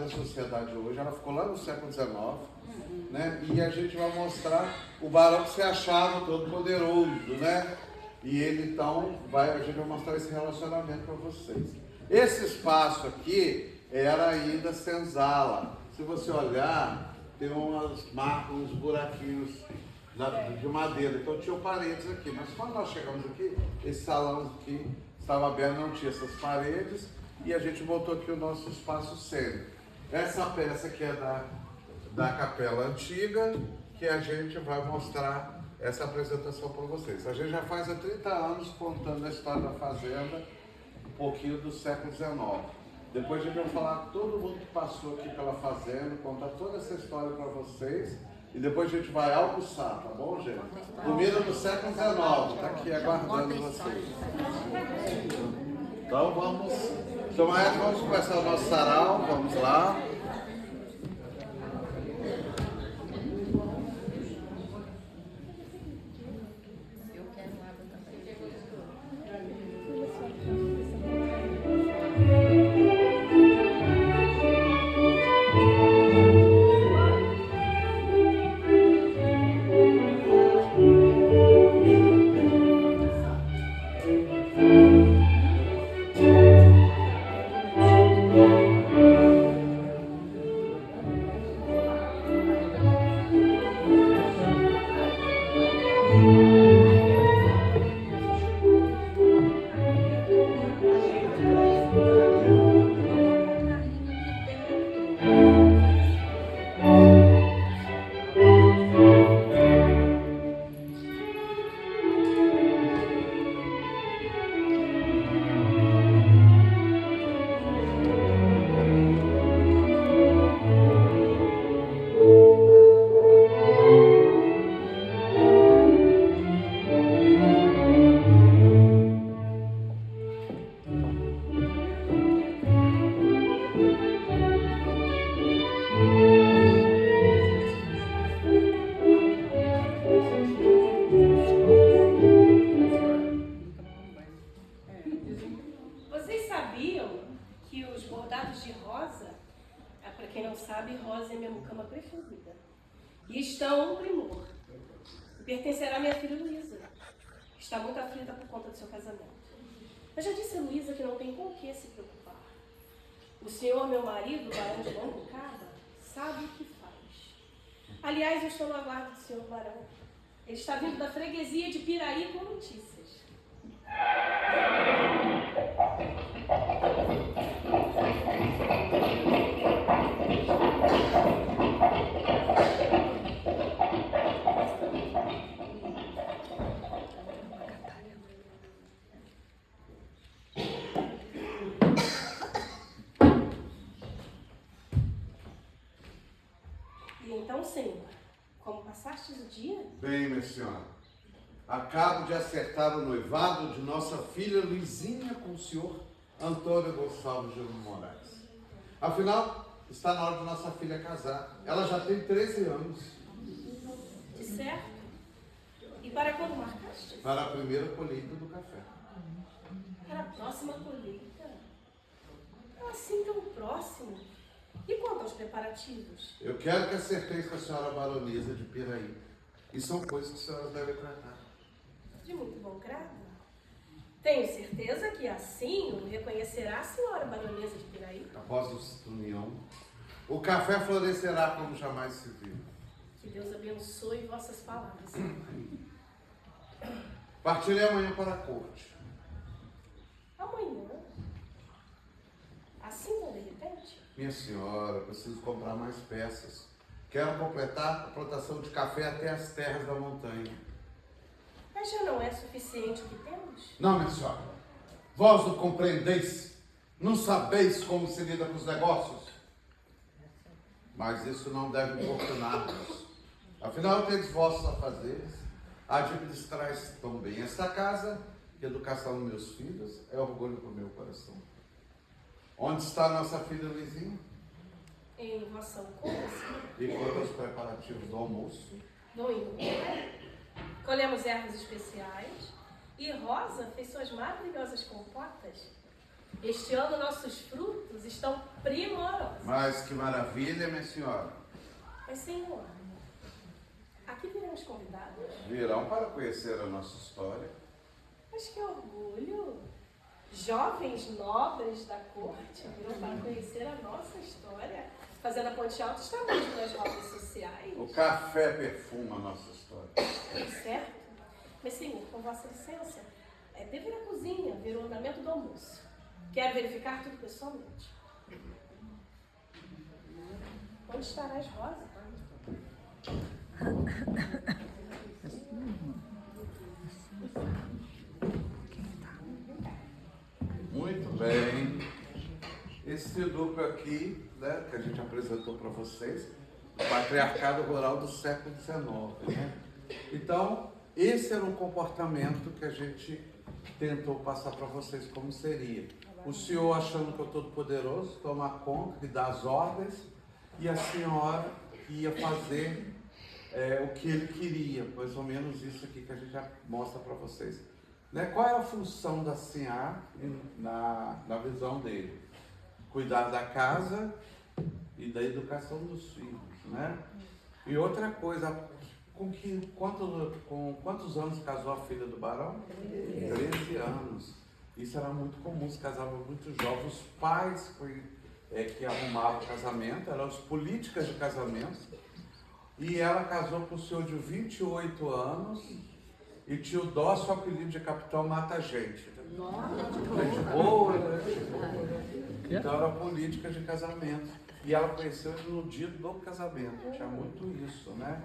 a sociedade hoje, ela ficou lá no século XIX, né? E a gente vai mostrar o barão que se achava todo poderoso, né? E ele então, a gente vai mostrar esse relacionamento para vocês. Esse espaço aqui era ainda senzala. Se você olhar, tem umas marcas, uns buraquinhos de madeira. Então tinham paredes aqui. Mas quando nós chegamos aqui, esse salão aqui estava aberto, não tinha essas paredes. E a gente botou aqui o nosso espaço cênico. Essa peça aqui é da capela antiga, que a gente vai mostrar essa apresentação para vocês. A gente já faz há 30 anos contando a história da fazenda, um pouquinho do século XIX. Depois a gente vai falar todo mundo que passou aqui pela fazenda, contar toda essa história para vocês. E depois a gente vai almoçar, tá bom, gente? Comida do século XIX, está aqui aguardando vocês. Então vamos... Então, vamos começar o nosso sarau, vamos lá. E estão um primor. Pertencerá à minha filha Luísa. Está muito aflita por conta do seu casamento. Eu já disse a Luísa que não tem com o que se preocupar. O senhor, meu marido, o barão de Longo-Caba, sabe o que faz. Aliás, eu estou no aguardo do senhor barão. Ele está vindo da freguesia de Piraí com notícias. Então, senhor, como passastes o dia? Bem, minha senhora, acabo de acertar o noivado de nossa filha Luizinha com o senhor Antônio Gonçalves de Moraes. Afinal, está na hora de nossa filha casar. Ela já tem 13 anos. De certo? E para quando marcaste? Para a primeira colheita do café. Para a próxima colheita? Assim tão próximo? E quanto aos preparativos? Eu quero que acerteis com a senhora baronesa de Piraí. E são coisas que a senhora deve tratar. De muito bom grado. Tenho certeza que assim o reconhecerá a senhora baronesa de Piraí. Após a união, o café florescerá como jamais se viu. Que Deus abençoe vossas palavras. Partirei amanhã para a corte. Amanhã? Assim tão de repente? Minha senhora, preciso comprar mais peças. Quero completar a plantação de café até as terras da montanha. Mas já não é suficiente o que temos? Não, minha senhora. Vós não compreendeis. Não sabeis como se lida com os negócios. Mas isso não deve importunar-vos. Afinal, tendes vossos afazeres. Administrais tão bem esta casa, que a educação dos meus filhos é orgulho para o meu coração. Onde está nossa filha Luizinha? Em vossa alcova. E quanto aos preparativos do almoço? No indo. Colhemos ervas especiais e Rosa fez suas maravilhosas compotas. Este ano nossos frutos estão primorosos. Mas que maravilha, minha senhora. Mas, Senhor, aqui viremos convidados. Virão para conhecer a nossa história. Mas que orgulho! Jovens nobres da corte virão para conhecer a nossa história. Fazendo a ponte alta está mesmo nas rodas sociais. O café perfuma a nossa história. Certo? Mas, Senhor, com vossa licença, devo ir à cozinha ver o andamento do almoço. Quero verificar tudo pessoalmente. Onde estará as rosas? Muito bem. Esse núcleo aqui, né, que a gente apresentou para vocês, o patriarcado rural do século XIX. Né? Então, esse era um comportamento que a gente tentou passar para vocês como seria. O senhor achando que é o Todo-Poderoso, tomar conta e dar as ordens, e a senhora ia fazer o que ele queria, mais ou menos isso aqui que a gente já mostra para vocês. Né? Qual é a função da senhora na visão dele? Cuidar da casa e da educação dos filhos, né? E outra coisa, com quantos anos casou a filha do barão? 13 anos. Isso era muito comum, se casava muito jovem. Os pais que arrumavam o casamento, eram as políticas de casamento. E ela casou com o senhor de 28 anos e tinha o dócil apelido de Capitão Mata-Gente. Gente boa, né? Então era política de casamento. E ela conheceu ele no dia do casamento. Tinha muito isso, né?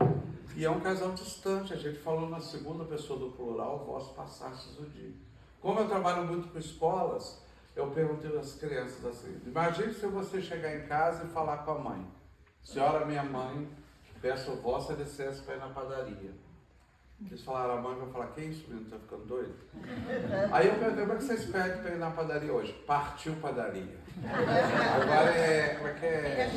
E é um casal distante. A gente falou na segunda pessoa do plural, vós passastes o dia. Como eu trabalho muito com escolas, eu perguntei às crianças assim, imagine se você chegar em casa e falar com a mãe, senhora, minha mãe, peço vossa licença para ir na padaria. Eles falaram, a mãe vai falar, que isso, menino, tá ficando doido? Aí eu perguntei, como é que vocês pedem para ir na padaria hoje? Partiu padaria. Agora como é que é?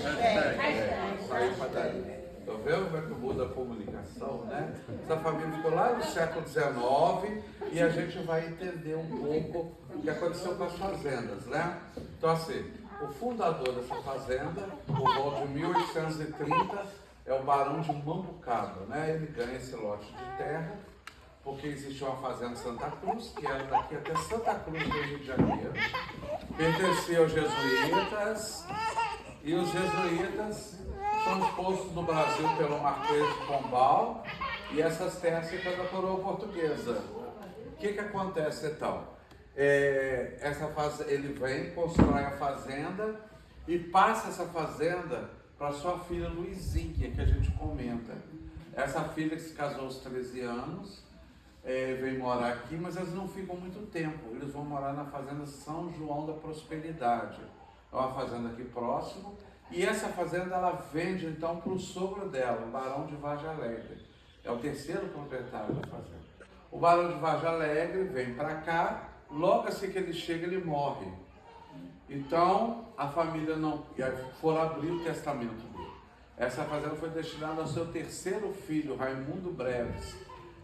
Saiu padaria. Tá vendo como é que muda a comunicação, né? Essa família ficou lá no século XIX e a gente vai entender um pouco o que aconteceu com as fazendas, né? Então assim, o fundador dessa fazenda, por volta de 1830, é o Barão de Mambucaba, né? Ele ganha esse lote de terra porque existia uma fazenda em Santa Cruz, que era daqui até Santa Cruz do Rio de Janeiro, pertencia aos jesuítas, e os jesuítas são expostos no Brasil pelo Marquês de Pombal, e essas terras ficam da coroa portuguesa. O que acontece então? Ele vem, constrói a fazenda e passa essa fazenda para sua filha Luizinha, que a gente comenta. Essa filha que se casou aos 13 anos, vem morar aqui, mas eles não ficam muito tempo. Eles vão morar na fazenda São João da Prosperidade. É uma fazenda aqui próximo. E essa fazenda ela vende então para o sogro dela, o Barão de Vargem Alegre. É o terceiro proprietário da fazenda. O Barão de Vargem Alegre vem para cá, logo assim que ele chega, ele morre. Então, a família não... foram abrir o testamento dele. Essa fazenda foi destinada ao seu terceiro filho, Raimundo Breves,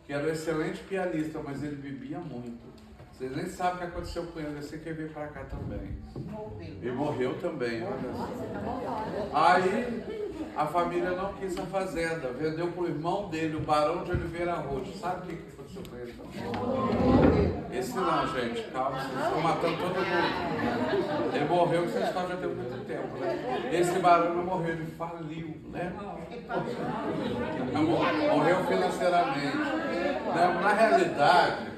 que era um excelente pianista, mas ele bebia muito. Vocês nem sabem o que aconteceu com ele, assim que ele veio para cá também. E morreu também, olha só. Aí, a família não quis a fazenda, vendeu para o irmão dele, o Barão de Oliveira Roxo. Sabe o que aconteceu com ele também? Esse não, gente, calma, vocês estão matando todo mundo. Ele morreu, vocês sabem, já tem muito tempo, né? Esse Barão não morreu, ele faliu, né? Morreu financeiramente. Na realidade,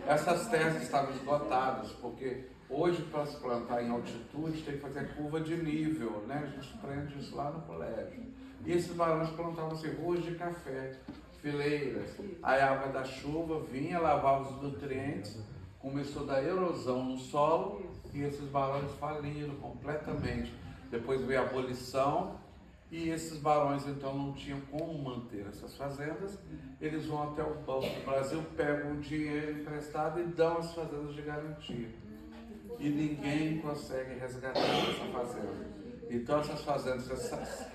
essas terras estavam esgotadas, porque hoje, para se plantar em altitude, tem que fazer curva de nível, né? A gente aprende isso lá no colégio. E esses barões plantavam assim, ruas de café, fileiras. Aí a água da chuva vinha, lavava os nutrientes, começou a dar erosão no solo e esses barões faliram completamente. Depois veio a abolição e esses barões então não tinham como manter essas fazendas. Eles vão até o Banco do Brasil, pegam o dinheiro emprestado e dão as fazendas de garantia. E ninguém consegue resgatar essa fazenda. Então essas fazendas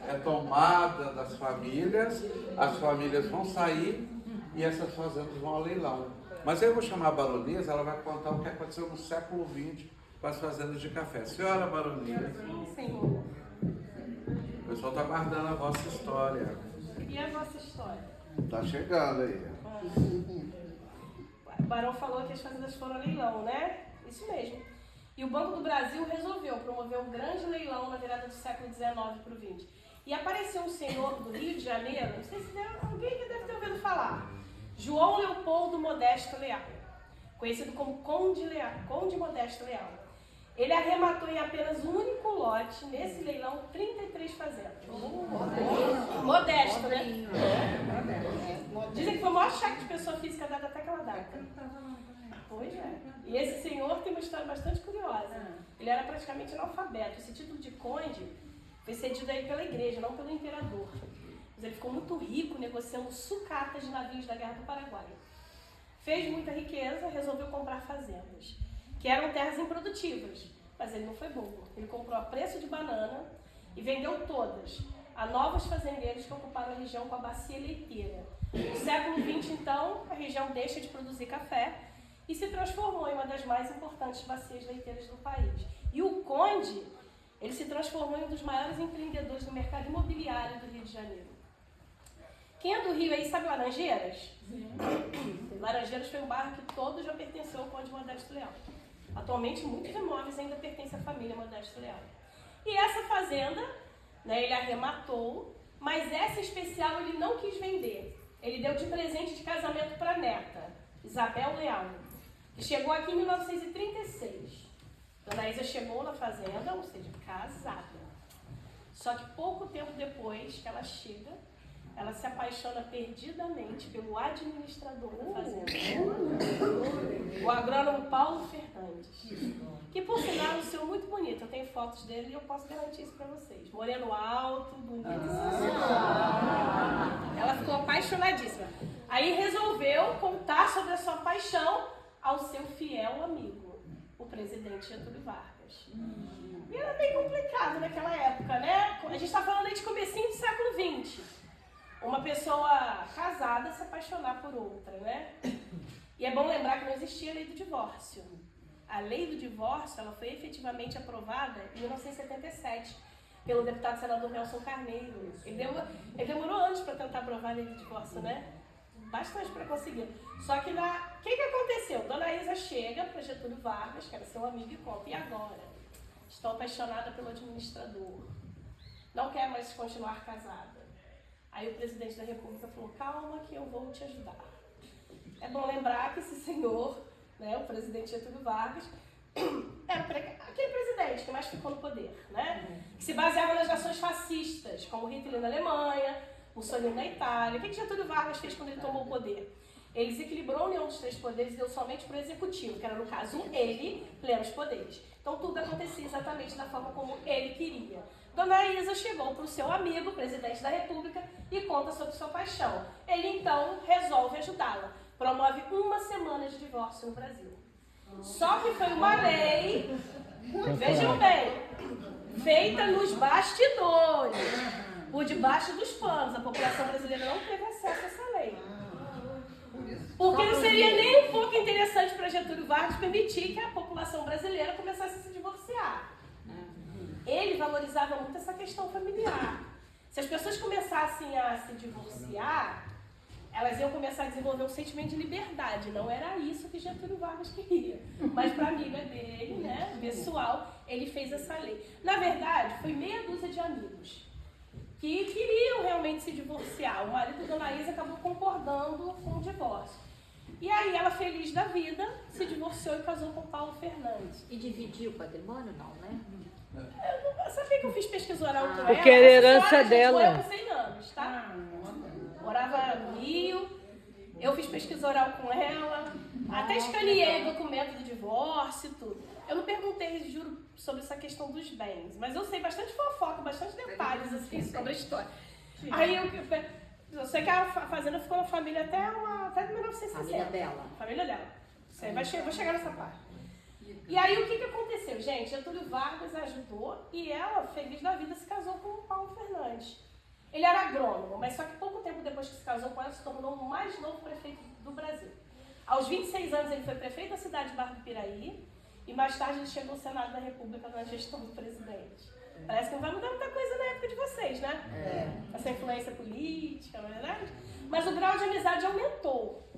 é tomada das famílias, as famílias vão sair e essas fazendas vão ao leilão. Mas aí eu vou chamar a baronesa, ela vai contar o que aconteceu no século XX com as fazendas de café. Senhora baronisa, Sim, Senhor. o pessoal está guardando a vossa história. E a vossa história? Tá chegando aí. O Barão falou que as fazendas foram a leilão, né? Isso mesmo. E o Banco do Brasil resolveu promover um grande leilão na virada do século XIX para o XX. E apareceu um senhor do Rio de Janeiro, não sei se alguém que deve ter ouvido falar, João Leopoldo Modesto Leal, conhecido como Conde Modesto Leal. Ele arrematou em apenas um único lote, nesse leilão, 33 fazendas. Modesto, né? Dizem que foi o maior cheque de pessoa física dado até aquela data. Pois é. E esse senhor tem uma história bastante curiosa. Ele era praticamente analfabeto. Esse título de conde foi cedido a ele pela igreja, não pelo imperador. Mas ele ficou muito rico negociando sucatas de navios da Guerra do Paraguai. Fez muita riqueza, resolveu comprar fazendas, que eram terras improdutivas. Mas ele não foi bobo. Ele comprou a preço de banana e vendeu todas a novos fazendeiros que ocuparam a região com a bacia leiteira. No século XX, então, a região deixa de produzir café e se transformou em uma das mais importantes bacias leiteiras do país. E o conde, ele se transformou em um dos maiores empreendedores do mercado imobiliário do Rio de Janeiro. Quem é do Rio aí sabe Laranjeiras? Sim. Laranjeiras foi um bairro que todo já pertenceu ao Conde Modesto Leal. Atualmente, muitos imóveis ainda pertencem à família Modesto Leal. E essa fazenda, né, ele arrematou, mas essa especial ele não quis vender. Ele deu de presente de casamento para a neta, Isabel Leal, que chegou aqui em 1936. Dona Isa chegou na fazenda, ou seja, casada. Só que pouco tempo depois que ela chega, ela se apaixona perdidamente pelo administrador da fazenda, o agrônomo Paulo Fernandes, que por sinal é um senhor muito bonito. Eu tenho fotos dele e eu posso garantir isso para vocês. Moreno alto, bonito e sensual. Ela ficou apaixonadíssima. Aí resolveu contar sobre a sua paixão ao seu fiel amigo, o presidente Getúlio Vargas. E era bem complicado naquela época, né? A gente está falando aí de comecinho do século XX. Uma pessoa casada se apaixonar por outra, né? E é bom lembrar que não existia lei do divórcio. A lei do divórcio, ela foi efetivamente aprovada em 1977 pelo deputado senador Nelson Carneiro. Ele demorou anos para tentar aprovar a lei do divórcio, né? Bastante para conseguir. Só que o que aconteceu? Dona Isa chega para Getúlio Vargas, que era seu amigo, e conta: e agora? Estou apaixonada pelo administrador. Não quero mais continuar casada. Aí o presidente da República falou: calma que eu vou te ajudar. É bom lembrar que esse senhor, né, o presidente Getúlio Vargas, era aquele presidente que mais ficou no poder, né? Que se baseava nas ações fascistas, como Hitler na Alemanha, Mussolini na Itália. O que Getúlio Vargas fez quando ele tomou o poder? Ele desequilibrou a união dos três poderes e deu somente para o executivo, que era, no caso, ele, plenos poderes. Então tudo acontecia exatamente da forma como ele queria. Dona Isa chegou para o seu amigo, presidente da República, e conta sobre sua paixão. Ele, então, resolve ajudá-la. Promove 1 semana de divórcio no Brasil. Só que foi uma lei, vejam bem, feita nos bastidores, por debaixo dos panos. A população brasileira não teve acesso a essa lei. Porque não seria nem um pouco interessante para Getúlio Vargas permitir que a população brasileira começasse a se divorciar. Ele valorizava muito essa questão familiar. Se as pessoas começassem a se divorciar, elas iam começar a desenvolver um sentimento de liberdade. Não era isso que Getúlio Vargas queria. Mas para a amiga dele, né, pessoal, ele fez essa lei. Na verdade, foi meia dúzia de amigos que queriam realmente se divorciar. O marido da Dona Isa acabou concordando com o divórcio. E aí ela, feliz da vida, se divorciou e casou com Paulo Fernandes. E dividiu o patrimônio, não, né? Eu sabia que eu fiz pesquisa oral com ela. Porque era herança dela. Ela por 100 anos, tá? Morava no Rio. Eu fiz pesquisa oral com ela. Até escaneei o documento do divórcio e tudo. Eu não perguntei, juro, sobre essa questão dos bens, mas eu sei bastante fofoca, bastante detalhes assim, sobre a história. Aí eu sei que a fazenda ficou na família até 1960. Família dela. Família dela. Vou chegar nessa parte. E aí o que aconteceu, gente? Getúlio Vargas ajudou e ela, feliz da vida, se casou com o Paulo Fernandes. Ele era agrônomo, mas só que pouco tempo depois que se casou com ela, se tornou o mais novo prefeito do Brasil. Aos 26 anos ele foi prefeito da cidade de Barra do Piraí e mais tarde ele chegou ao Senado da República na gestão do presidente. Parece que não vai mudar muita coisa na época de vocês, né? Essa influência política, não é verdade? Mas o grau de amizade aumentou.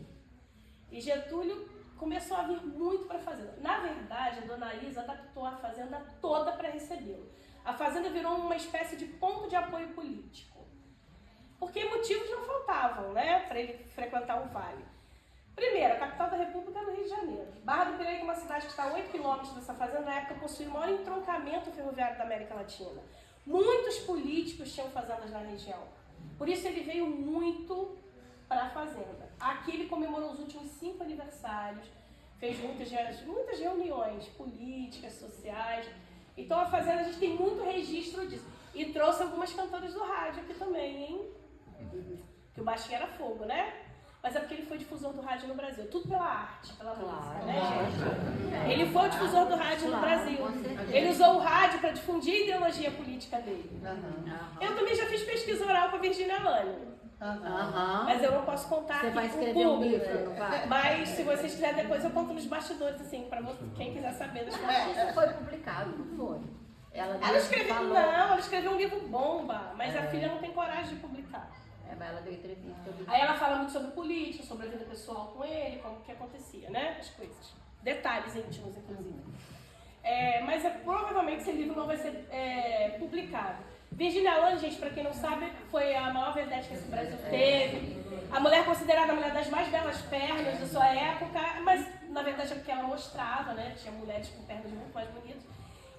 E Getúlio começou a vir muito para a fazenda. Na verdade, a dona Isa adaptou a fazenda toda para recebê-lo. A fazenda virou uma espécie de ponto de apoio político. Porque motivos não faltavam, né, para ele frequentar o Vale. Primeiro, a capital da República é no Rio de Janeiro. Barra do Piraí, que é uma cidade que está a 8 quilômetros dessa fazenda, na época possuía o maior entroncamento ferroviário da América Latina. Muitos políticos tinham fazendas na região. Por isso ele veio muito para a fazenda. Aqui ele comemorou os últimos 5 aniversários, fez muitas reuniões políticas, sociais. Então a fazenda, a gente tem muito registro disso. E trouxe algumas cantoras do rádio aqui também, hein? Que o baixinho era fogo, né? Mas é porque ele foi difusor do rádio no Brasil. Tudo pela arte, pela música, né, gente? Ele foi o difusor do rádio no Brasil. Ele usou o rádio para difundir a ideologia política dele. Eu também já fiz pesquisa oral com a Virgínia Lane. Mas eu não posso contar Você aqui vai pro escrever um público. livro, não vai? Mas se vocês quiserem, depois eu conto nos bastidores, assim, para quem quiser saber das coisas. Isso foi publicado, não foi? Ela escreveu, não, ela escreveu um livro bomba, mas a filha não tem coragem de publicar. Mas ela deu entrevista. Aí ela fala muito sobre política, sobre a vida pessoal com ele, como que acontecia, né? As coisas. Detalhes íntimos, inclusive. Mas provavelmente esse livro não vai ser publicado. Virgínia Lane, gente, para quem não sabe, foi a maior vedete que esse Brasil teve. A mulher considerada a mulher das mais belas pernas da sua época, mas na verdade é porque ela mostrava, né? Tinha mulheres com pernas muito mais bonitas.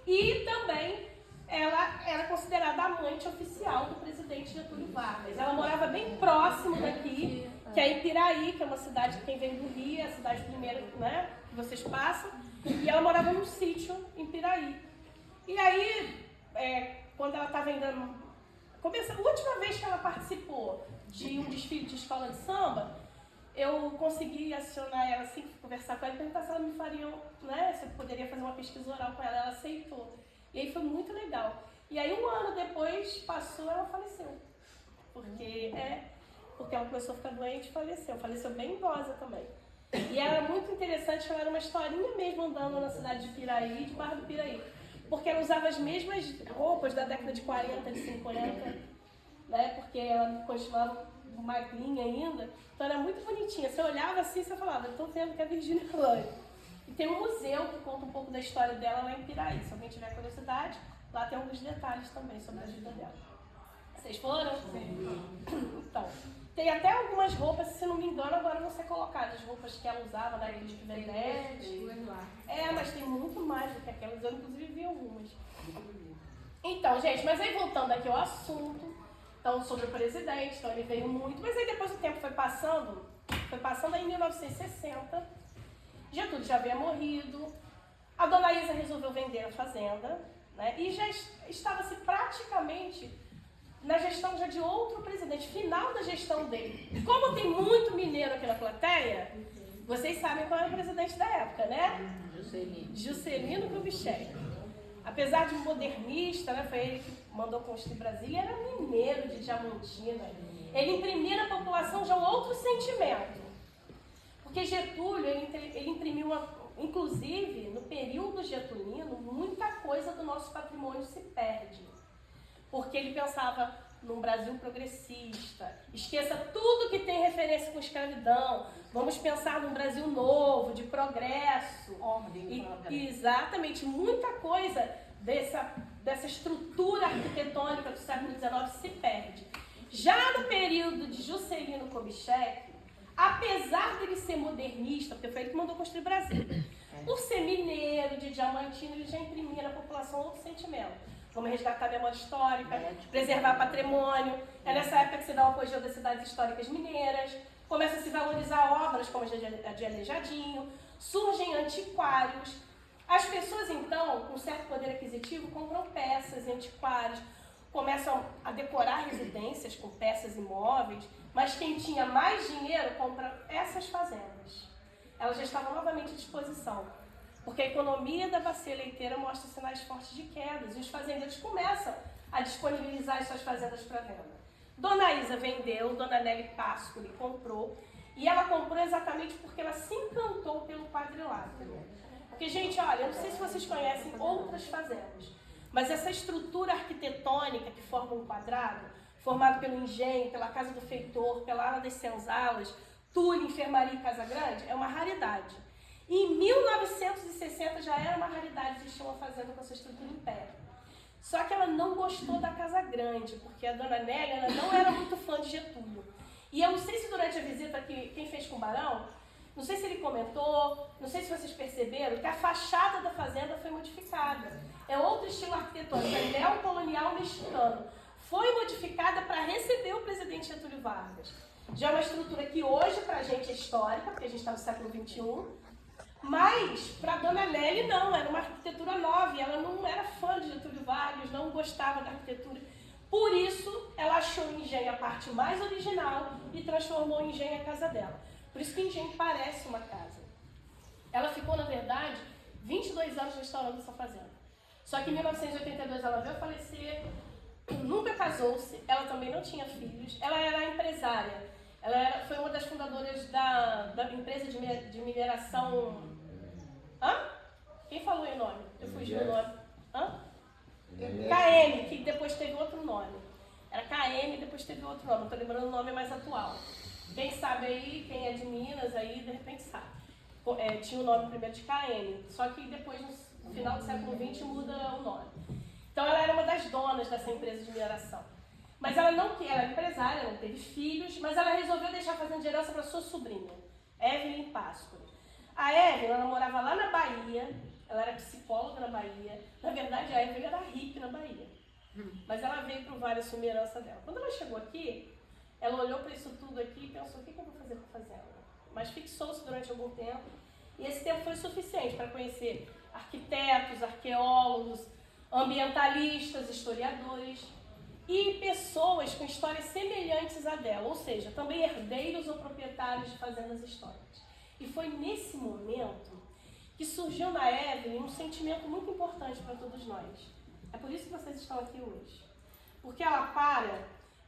E também ela era considerada a amante oficial do presidente Getúlio Vargas. Ela morava bem próximo daqui, que é Ipiraí, que é uma cidade que quem vem do Rio, é a cidade primeira, né, que vocês passam. E ela morava num sítio em Piraí. E aí, quando ela estava ainda... A última vez que ela participou de um desfile de escola de samba, eu consegui acionar ela assim, conversar com ela e perguntar se ela me faria, né, se eu poderia fazer uma pesquisa oral com ela. Ela aceitou. E aí foi muito legal. E aí 1 ano depois passou, ela faleceu. Porque ela começou a ficar doente e faleceu. Faleceu bem idosa também. E era muito interessante, ela era uma historinha mesmo andando na cidade de Piraí, de Barra do Piraí. Porque ela usava as mesmas roupas da década de 40, de 50, né? Porque ela continuava magrinha ainda. Então era muito bonitinha. Você olhava assim e você falava, estou vendo que é a Virgínia Lane. E tem um museu que conta um pouco da história dela lá em Piraí. Se alguém tiver curiosidade, lá tem alguns detalhes também sobre a vida dela. Vocês foram? Sim. Então, tem até algumas roupas, se não me engano, agora vão ser colocadas. Roupas que ela usava na época de Pivenete. Mas tem muito mais do que aquelas. Eu, inclusive, vi algumas. Então, gente, mas aí voltando aqui ao assunto, então, sobre o presidente, então ele veio muito. Mas aí depois o tempo foi passando aí em 1960. Getúlio já havia morrido, a dona Isa resolveu vender a fazenda, né, e já estava-se praticamente na gestão já de outro presidente, final da gestão dele. Como tem muito mineiro aqui na plateia, vocês sabem qual era o presidente da época, né? Juscelino Kubitschek. Apesar de modernista, né, foi ele que mandou construir Brasília, era mineiro de Diamantina. Ele imprimia na população já um outro sentimento. Porque Getúlio, ele imprimiu, inclusive, no período getulino, muita coisa do nosso patrimônio se perde. Porque ele pensava num Brasil progressista, esqueça tudo que tem referência com escravidão, vamos pensar num Brasil novo, de progresso. Exatamente, muita coisa dessa estrutura arquitetônica do século XIX se perde. Já no período de Juscelino Kubitschek, apesar dele ser modernista, porque foi ele que mandou construir Brasília, por ser mineiro, de Diamantina, ele já imprimia na população outro sentimento. Vamos resgatar a memória histórica, preservar patrimônio. É nessa época que se dá o apogeu das cidades históricas mineiras, começa a se valorizar obras como a de Aleijadinho, surgem antiquários. As pessoas, então, com certo poder aquisitivo, compram peças em antiquários, começam a decorar residências com peças imóveis, mas quem tinha mais dinheiro compra essas fazendas. Elas já estavam novamente à disposição, porque a economia da bacia leiteira mostra sinais fortes de quedas e os fazendeiros começam a disponibilizar as suas fazendas para venda. Dona Isa vendeu, Dona Nelly Pascoli comprou, e ela comprou exatamente porque ela se encantou pelo quadrilátero. Porque, gente, olha, eu não sei se vocês conhecem outras fazendas, mas essa estrutura arquitetônica que forma um quadrado, formado pelo engenho, pela casa do feitor, pela ala das senzalas, Tule, enfermaria e casa grande, é uma raridade. E em 1960 já era uma raridade existir uma fazenda com essa estrutura em pé. Só que ela não gostou da casa grande, porque a dona Nélia ela não era muito fã de Getúlio. E eu não sei se durante a visita que quem fez com o Barão, não sei se ele comentou, não sei se vocês perceberam, que a fachada da fazenda foi modificada. É outro estilo arquitetônico, é neocolonial mexicano. Foi modificada para receber o presidente Getúlio Vargas. Já é uma estrutura que hoje para a gente é histórica, porque a gente está no século XXI, mas para a dona Nelly não, era uma arquitetura nova, e ela não era fã de Getúlio Vargas, não gostava da arquitetura. Por isso, ela achou o engenho a parte mais original e transformou o engenho a casa dela. Por isso que o engenho parece uma casa. Ela ficou, na verdade, 22 anos restaurando essa fazenda. Só que em 1982 ela veio a falecer, nunca casou-se, ela também não tinha filhos, ela era empresária. Foi uma das fundadoras da empresa de mineração... Hã? Quem falou aí o nome? Eu fugi o nome. Hã? KM, que depois teve outro nome. Era KM e depois teve outro nome. Não estou lembrando o nome mais atual. Quem sabe aí, quem é de Minas aí, de repente sabe. Tinha o nome primeiro de KM, só que depois, no final do século XX, muda o nome. Então ela era uma das donas dessa empresa de mineração. Mas ela era empresária, não teve filhos, mas ela resolveu deixar a fazenda de herança para sua sobrinha, Evelyn Páscoa. A Evelyn, ela morava lá na Bahia, ela era psicóloga na Bahia. Na verdade, a Evelyn era hippie na Bahia. Mas ela veio para o Vale assumir a herança dela. Quando ela chegou aqui, ela olhou para isso tudo aqui e pensou, o que eu vou fazer com a fazenda? Mas fixou-se durante algum tempo, e esse tempo foi suficiente para conhecer arquitetos, arqueólogos, ambientalistas, historiadores e pessoas com histórias semelhantes à dela, ou seja, também herdeiros ou proprietários de fazendas históricas. E foi nesse momento que surgiu na Evelyn um sentimento muito importante para todos nós. É por isso que vocês estão aqui hoje. Porque ela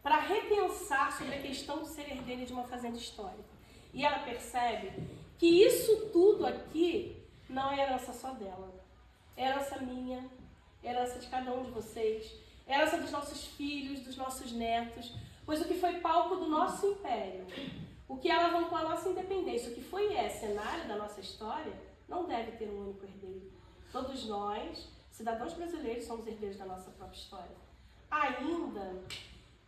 para repensar sobre a questão de ser herdeira de uma fazenda histórica. E ela percebe que isso tudo aqui não é herança só dela. É herança minha, é herança de cada um de vocês, é herança dos nossos filhos, dos nossos netos, pois o que foi palco do nosso império, o que alavancou a nossa independência, o que foi cenário da nossa história, não deve ter um único herdeiro. Todos nós, cidadãos brasileiros, somos herdeiros da nossa própria história. Ainda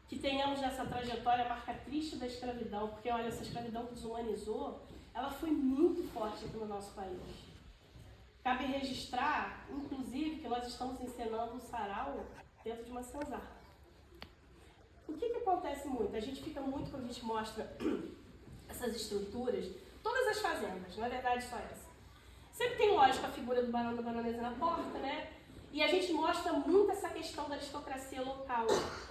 que tenhamos nessa trajetória a marca triste da escravidão, porque olha, essa escravidão que desumanizou, ela foi muito forte aqui no nosso país. Cabe registrar, inclusive, que nós estamos encenando um sarau dentro de uma senzala. O que acontece muito? A gente fica muito quando a gente mostra essas estruturas, todas as fazendas, não é verdade só essa. Sempre tem, lógico, a figura do barão e da baronesa na porta, né? E a gente mostra muito essa questão da aristocracia local,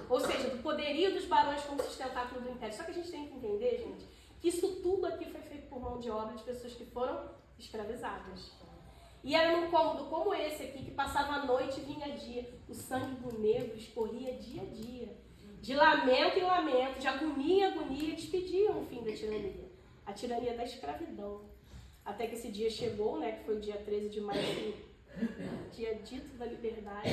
ou seja, do poderio dos barões como sustentáculo do império. Só que a gente tem que entender, gente, que isso tudo aqui foi feito por mão de obra de pessoas que foram escravizadas. E era num cômodo como esse aqui, que passava a noite e vinha dia. O sangue do negro escorria dia a dia. De lamento em lamento, de agonia em agonia, eles pediam o fim da tirania. A tirania da escravidão. Até que esse dia chegou, né, que foi o dia 13 de maio, dia dito da liberdade.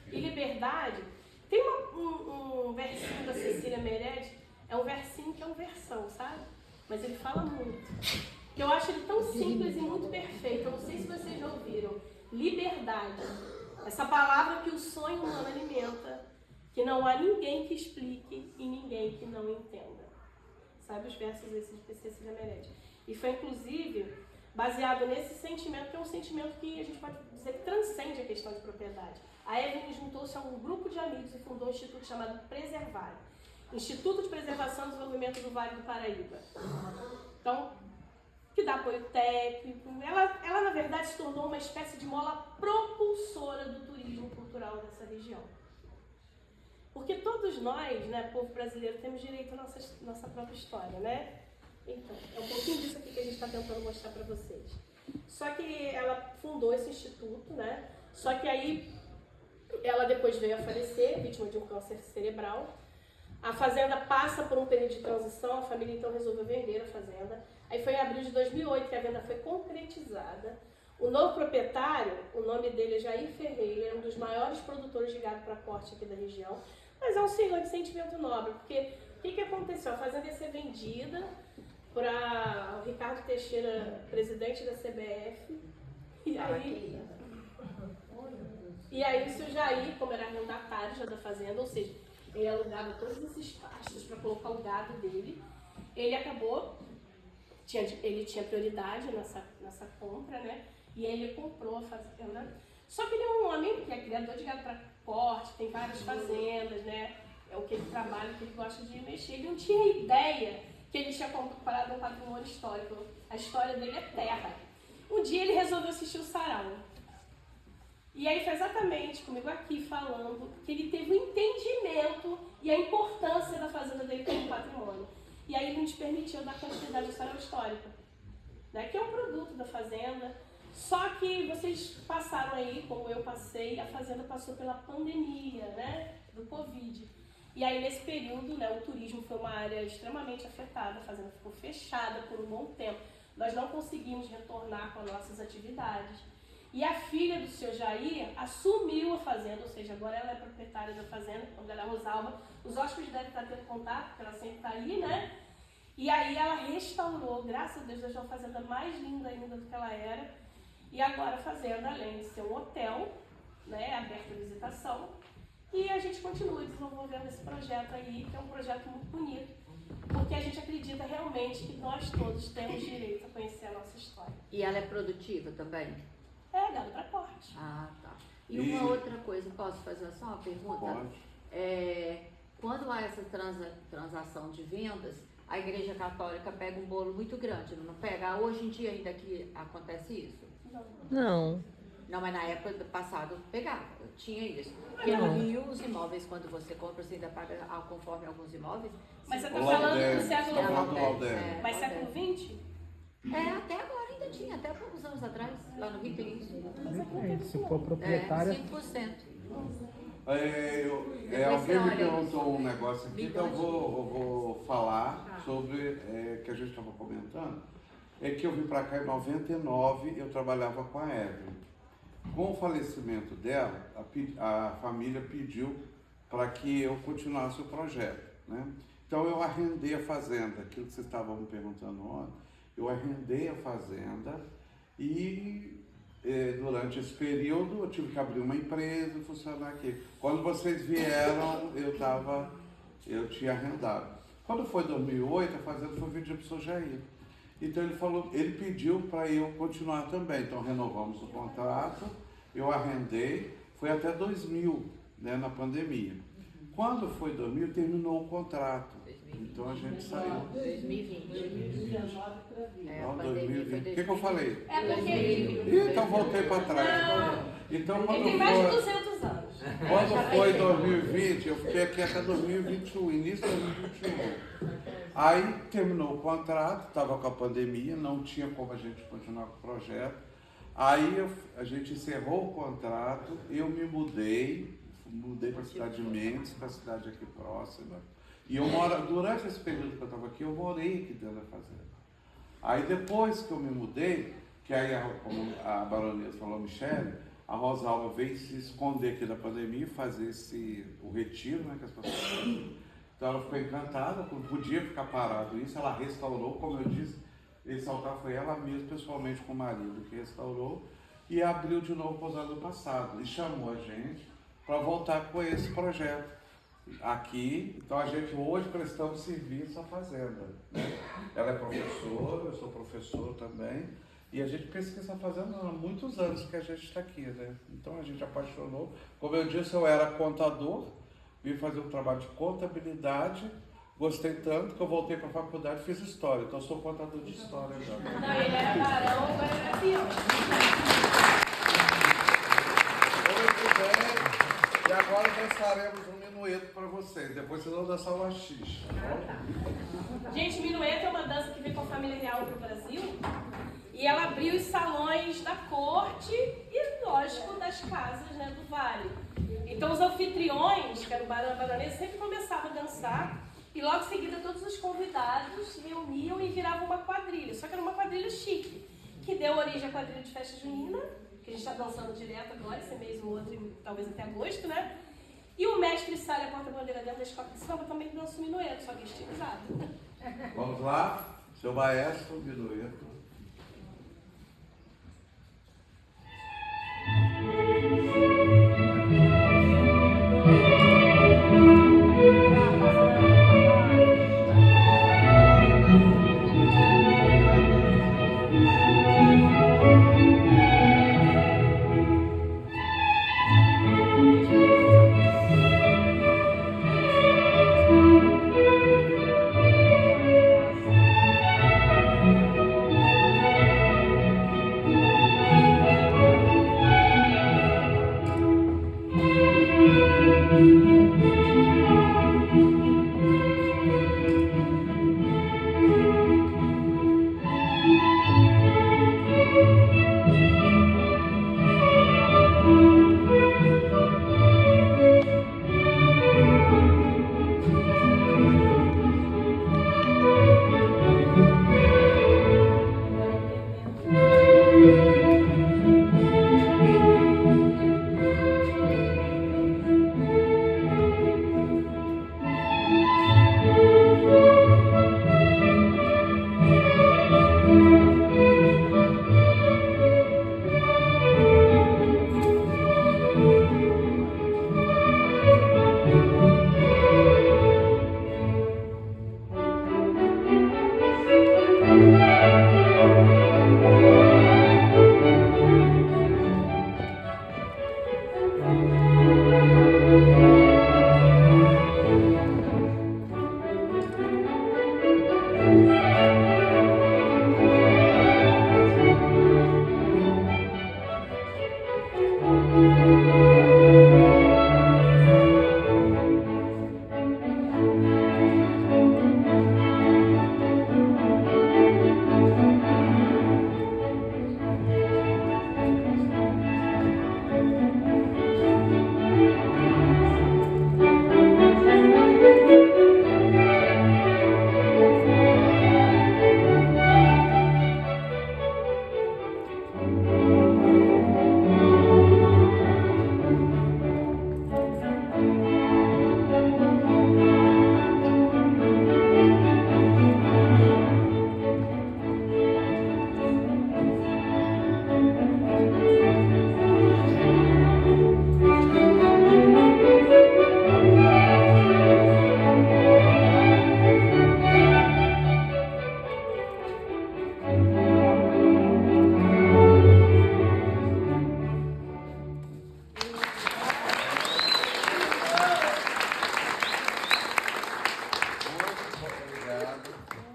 E liberdade, tem um versinho da Cecília Meirelles, é um versinho que é um versão, sabe? Mas ele fala muito. Que eu acho ele tão simples e muito perfeito. Eu não sei se vocês já ouviram. Liberdade. Essa palavra que o sonho humano alimenta, que não há ninguém que explique e ninguém que não entenda. Sabe os versos desses de Cecília Meirelles? E foi, inclusive, baseado nesse sentimento, que é um sentimento que a gente pode dizer que transcende a questão de propriedade. A Evelyn juntou-se a um grupo de amigos e fundou um instituto chamado Preservar, Instituto de Preservação e Desenvolvimento do Vale do Paraíba. Então, que dá apoio técnico. Ela, na verdade, se tornou uma espécie de mola propulsora do turismo cultural dessa região. Porque todos nós, né, povo brasileiro, temos direito à nossa própria história, né? Então, é um pouquinho disso aqui que a gente está tentando mostrar para vocês. Só que ela fundou esse instituto, né? Só que aí ela depois veio a falecer, vítima de um câncer cerebral. A fazenda passa por um período de transição, a família então resolveu vender a fazenda. Aí foi em abril de 2008 que a venda foi concretizada. O novo proprietário, o nome dele é Jair Ferreira, é um dos maiores produtores de gado para corte aqui da região, mas é um senhor de sentimento nobre, porque o que aconteceu? A fazenda ia ser vendida para o Ricardo Teixeira, presidente da CBF, e aí o seu Jair, como era arrendatário já da fazenda, ou seja, ele alugava todos esses pastos para colocar o gado dele, ele acabou, ele tinha prioridade nessa compra, né? E aí ele comprou a fazenda. Só que ele é um homem que é criador de gado para corte, tem várias fazendas, né? É o que ele trabalha, o que ele gosta de mexer. Ele não tinha ideia que ele tinha comprado um patrimônio histórico. A história dele é terra. Um dia ele resolveu assistir o sarau. E aí foi exatamente comigo aqui falando que ele teve o entendimento e a importância da fazenda dele como patrimônio. E aí ele nos permitiu dar continuidade ao sarau histórico, né? Que é um produto da fazenda. Só que vocês passaram aí, como eu passei, a fazenda passou pela pandemia, né, do Covid. E aí nesse período, né, o turismo foi uma área extremamente afetada, a fazenda ficou fechada por um bom tempo. Nós não conseguimos retornar com as nossas atividades. E a filha do seu Jair assumiu a fazenda, ou seja, agora ela é proprietária da fazenda, o nome dela é Rosalba. Os hóspedes devem estar tendo contato, porque ela sempre está ali, né? E aí ela restaurou, graças a Deus, deixou a fazenda mais linda ainda do que ela era. E agora a fazenda, além de ser um hotel, né, aberto à visitação, e a gente continua desenvolvendo esse projeto aí, que é um projeto muito bonito, porque a gente acredita realmente que nós todos temos direito a conhecer a nossa história. E ela é produtiva também? É, gado para corte. Ah, tá. E uma outra coisa, posso fazer só uma pergunta? Pode. Quando há essa transação de vendas, a Igreja Católica pega um bolo muito grande, não pega? Hoje em dia ainda que acontece isso? Não. Não, mas na época do passado pegava, tinha isso. Porque no Rio, os imóveis, quando você compra, você ainda paga conforme alguns imóveis. Mas você sim. está falando do século XX. Mas século XX? Até agora ainda tinha, até há poucos anos atrás. Lá no Rio tem isso. Se for proprietária. 5%. Alguém me perguntou um negócio aqui, então eu vou falar sobre que a gente estava comentando. É que eu vim para cá em 99, eu trabalhava com a Evelyn. Com o falecimento dela, a família pediu para que eu continuasse o projeto, né? Então eu arrendei a fazenda, aquilo que vocês estavam me perguntando ontem, eu arrendei a fazenda e durante esse período eu tive que abrir uma empresa e funcionar aqui. Quando vocês vieram, eu tinha arrendado. Quando foi 2008, a fazenda foi vendida para o seu Jair. Então ele pediu para eu continuar também. Então renovamos o contrato, eu arrendei, foi até 2000, né, na pandemia. Quando foi 2000, terminou o contrato. Então a gente saiu. 2020. 2020. O que eu falei? É porque... Então voltei para trás. Então quando Ele tem mais de 200 anos. Quando foi 2020, eu fiquei aqui até 2021, início de 2021. Aí terminou o contrato, estava com a pandemia, não tinha como a gente continuar com o projeto. Aí a gente encerrou o contrato, eu me mudei para a cidade de Mendes, para a cidade aqui próxima. E durante esse período que eu estava aqui, eu morei aqui dentro da fazenda. Aí depois que eu me mudei, que aí, como a baronesa falou, Michele, a Rosalba veio se esconder aqui da pandemia e fazer o retiro, né, que as pessoas fazem. Então ela ficou encantada, não podia ficar parado isso, ela restaurou, como eu disse, ressaltar foi ela mesma, pessoalmente com o marido, que restaurou e abriu de novo o pousado do passado e chamou a gente para voltar com esse projeto aqui. Então a gente hoje prestamos serviço à fazenda, né? Ela é professora, eu sou professor também, e a gente pesquisa a fazenda há muitos anos que a gente está aqui, né? Então a gente apaixonou. Como eu disse, eu era contador, vim fazer um trabalho de contabilidade, gostei tanto que eu voltei para a faculdade e fiz história. Então eu sou contador de história já. Não, ele era barão, agora ele é peão. Muito bem. E agora dançaremos um minueto para vocês. Depois vocês vão dançar o axis. Gente, minueto é uma dança que veio com a família real para o Brasil. E ela abriu os salões da corte e, lógico, das casas, né, do Vale. Então os anfitriões, que era o barão e a baronesa, sempre começavam a dançar. E logo em seguida todos os convidados se reuniam e viravam uma quadrilha. Só que era uma quadrilha chique. que deu origem à quadrilha de festa junina, que a gente está dançando direto agora, esse mês ou outro, e talvez até agosto, né? E o mestre Sala porta-bandeira dentro da escola de samba também dança o minueto, só que estilizado. Vamos lá, seu maestro, minueto.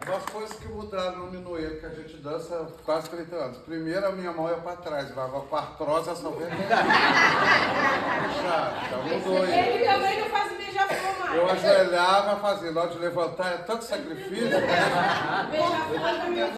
Umas coisas que mudaram no minueto que a gente dança há quase 30 anos. Primeiro, a minha mão ia para trás, vai com a artrose, essa vez. Já mudou isso. Ele também não faz beija-flor mais. Eu ajoelhava, fazia, na hora de levantar, é tanto sacrifício. Beija-flor também.